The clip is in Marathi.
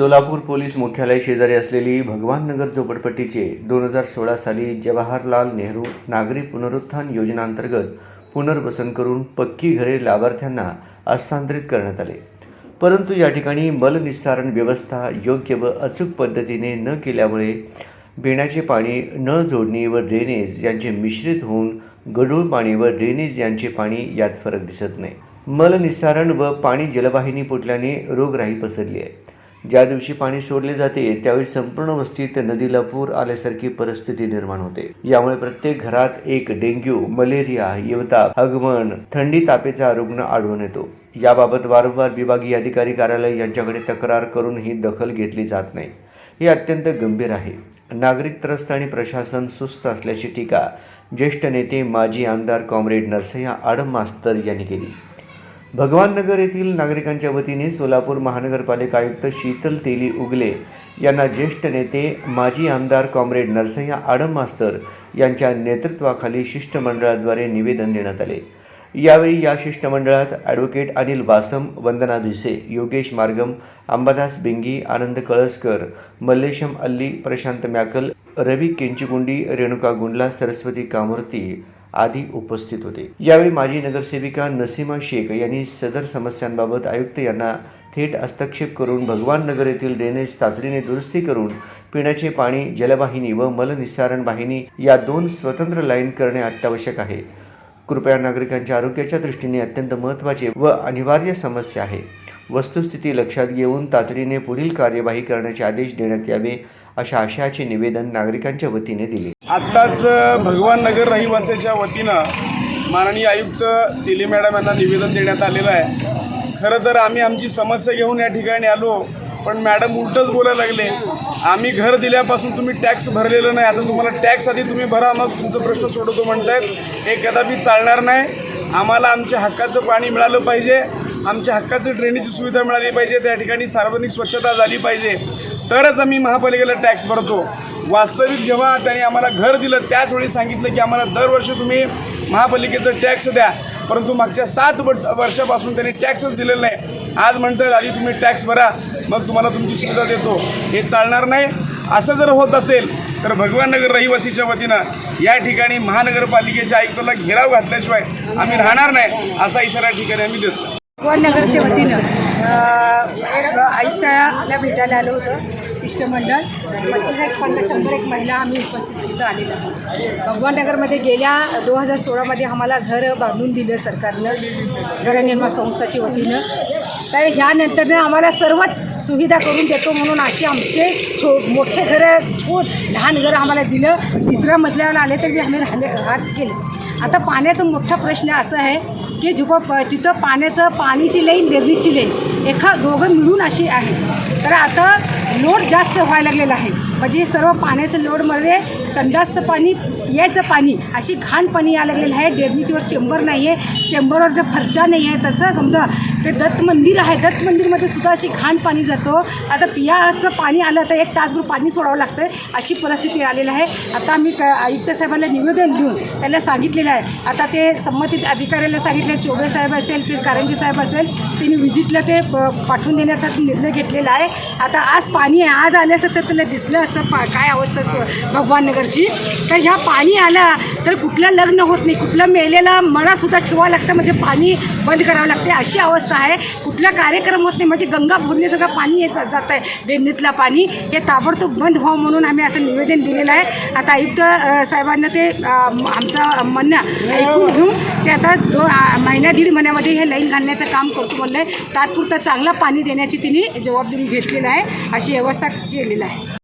सोलापूर पोलीस मुख्यालय शेजारी असलेली भगवाननगर झोपडपट्टीचे 2016 साली जवाहरलाल नेहरू नागरी पुनरुत्थान योजनेअंतर्गत पुनर्वसन करून पक्की घरे लाभार्थ्यांना हस्तांतरित करण्यात आले। परंतु या ठिकाणी मलनिस्सारण व्यवस्था योग्य व अचूक पद्धतीने न केल्यामुळे पिण्याचे पाणी, नळ जोडणी व ड्रेनेज यांचे मिश्रित होऊन गढूळ पाणी व ड्रेनेज यांचे पाणी यात फरक दिसत नाही। मलनिस्सारण व पाणी जलवाहिनी फुटल्याने रोगराई पसरली आहे। ज्या दिवशी पाणी सोडले जाते त्यावेळी संपूर्ण वस्तीत नदीला पूर आल्यासारखी परिस्थिती निर्माण होते। यामुळे प्रत्येक घरात एक डेंग्यू, मलेरिया, हिवताप, हगमण, थंडी, तापेचा रुग्ण आढळून येतो। याबाबत वारंवार विभागीय अधिकारी कार्यालय यांच्याकडे तक्रार करूनही दखल घेतली जात नाही। हे अत्यंत गंभीर आहे। नागरिक त्रस्त आणि प्रशासन सुस्त असल्याची टीका ज्येष्ठ नेते माजी आमदार कॉम्रेड नरसय्या आडम मास्तर यांनी केली। भगवाननगर येथील नागरिकांच्या वतीने सोलापूर महानगरपालिका आयुक्त शीतल तेली उगले यांना ज्येष्ठ नेते माजी आमदार कॉम्रेड नरसय्या आडम मास्तर यांच्या नेतृत्वाखाली शिष्टमंडळाद्वारे निवेदन देण्यात आले। यावेळी या शिष्टमंडळात ॲडव्होकेट अनिल वासम, वंदना भिसे, योगेश मार्गम, अंबादास बिंगी, आनंद कळसकर, मल्लेशम अल्ली, प्रशांत मॅकल, रवी केंचुकुंडी, रेणुका गुंडला, सरस्वती कामूर्ती आदी उपस्थित होते। यावेळी माजी नगरसेविका नसीमा शेख यांनी सदर समस्यांबाबत आयुक्त यांना थेट हस्तक्षेप करून भगवाननगर येथील ड्रेनेज तातडीने दुरुस्ती करून पिण्याचे पाणी जलवाहिनी व मलनिस्सारण वाहिनी या 2 स्वतंत्र लाईन करणे अत्यावश्यक आहे। कृपया नागरिकांच्या आरोग्याच्या दृष्टीने अत्यंत महत्त्वाचे व अनिवार्य समस्या आहे। वस्तुस्थिती लक्षात घेऊन तातडीने पुढील कार्यवाही करण्याचे आदेश देण्यात यावे अशा आशयाचे निवेदन नागरिकांच्या वतीने दिले। आत्ताच भगवाननगर रहिवासीच्या वतीनं माननीय आयुक्त तेली मॅडम यांना निवेदन देण्यात आलेलं आहे। खरं तर आम्ही आमची समस्या घेऊन या ठिकाणी आलो, पण मॅडम उलटच बोलायला लागले, आम्ही घर दिल्यापासून तुम्ही टॅक्स भरलेलं नाही, आता तुम्हाला टॅक्स आधी तुम्ही भरा मग तुमचा प्रश्न सोडवतो म्हणतायत। हे कदापि चालणार नाही। आम्हाला आमच्या हक्काचं पाणी मिळालं पाहिजे, आमच्या हक्काचं ड्रेनेजची सुविधा मिळाली पाहिजे, त्या ठिकाणी सार्वजनिक स्वच्छता झाली पाहिजे, तरच आम्ही महापालिकेला टॅक्स भरतो। वास्तविक जेव्हा त्यांनी आम्हाला घर दिलं त्याच वेळी सांगितलं की आम्हाला दरवर्षी तुम्ही महापालिकेचं टॅक्स द्या, परंतु मागच्या 7 वर्षापासून त्यांनी टॅक्सच दिलेलं नाही। आज म्हणतात आधी तुम्ही टॅक्स भरा मग तुम्हाला तुमची सुविधा देतो। हे चालणार नाही। असं जर होत असेल तर भगवाननगर रहिवासीच्या वतीनं या ठिकाणी महानगरपालिकेच्या आयुक्ताला घेराव घातल्याशिवाय आम्ही राहणार नाही, असा इशारा ठिकाणी आम्ही देतो। भगवाननगरच्या वतीनं एक आयुक्ताला भेटायला आलो होतं शिष्टमंडळ। 25-50-100 महिला आम्ही उपस्थित तिथं आलेलो आहोत। भगवाननगरमध्ये गेल्या 2016 आम्हाला घर बांधून दिलं सरकारनं, गृहनिर्माण संस्थाची वतीनं। तर ह्यानंतरनं आम्हाला सर्वच सुविधा करून देतो म्हणून असे आमचे मोठे घरं, लहान घरं आम्हाला दिलं। 3ऱ्या मजल्यावर आले तरी आम्ही राहत गेलो। आता पाण्याचा मोठा प्रश्न असा आहे की तिथं पाण्याची लाईन, ड्रेनेजची लाईन दोघं मिळून अशी आहे। तर आता लोड जास्त व्हायला लागलेला आहे, म्हणजे सर्व पाण्याचं लोडमध्ये संडासचं पाणी, यायचं पाणी अशी घाण पाणी यायला लागलेलं आहे। ड्रेनेजवर चेंबर नाही आहे, चेंबरवर जर फरचा नाही आहे, तसं समजा ते दत्त मंदिर आहे, दत्त मंदिरमध्ये सुद्धा अशी घाण पाणी जातो। आता पियाचं पाणी आलं तर 1 तासभर पाणी सोडावं लागतं, अशी परिस्थिती आलेली आहे। आता आम्ही आयुक्त साहेबांना निवेदन देऊन त्याला सांगितलेलं आहे। आता ते संबंधित अधिकाऱ्याला सांगितले, चोबे साहेब असेल, ते कारंजी साहेब असेल, त्यांनी व्हिजिटला ते पाठवून देण्याचा निर्णय घेतलेला आहे। आता आज पाणी आहे, आज आलं असतं तर त्याला दिसलं असतं काय अवस्था भगवाननगरची। तर ह्या पाणी आलं तर कुठलं लग्न होत नाही, कुठलं मेलेला मळासुद्धा ठेवावं लागतं, म्हणजे पाणी बंद करावं लागते, अशी अवस्था आहे। कुठला कार्यक्रम होत नाही, म्हणजे गंगा भरण्यासारखं पाणी जात आहे ड्रेनेजला पाणी, हे ताबडतोब बंद व्हावं म्हणून आम्ही असं निवेदन दिलेलं आहे। आता आयुक्त साहेबांना ते आमचं म्हणणं ऐकून घेऊन ते आता 1.5 महिन्यामध्ये हे लाईन घालण्याचं काम करतो म्हणलं आहे। तात्पुरतं चांगलं पाणी देण्याची तिने जबाबदारी घेतलेली आहे, अशी व्यवस्था केलेली आहे।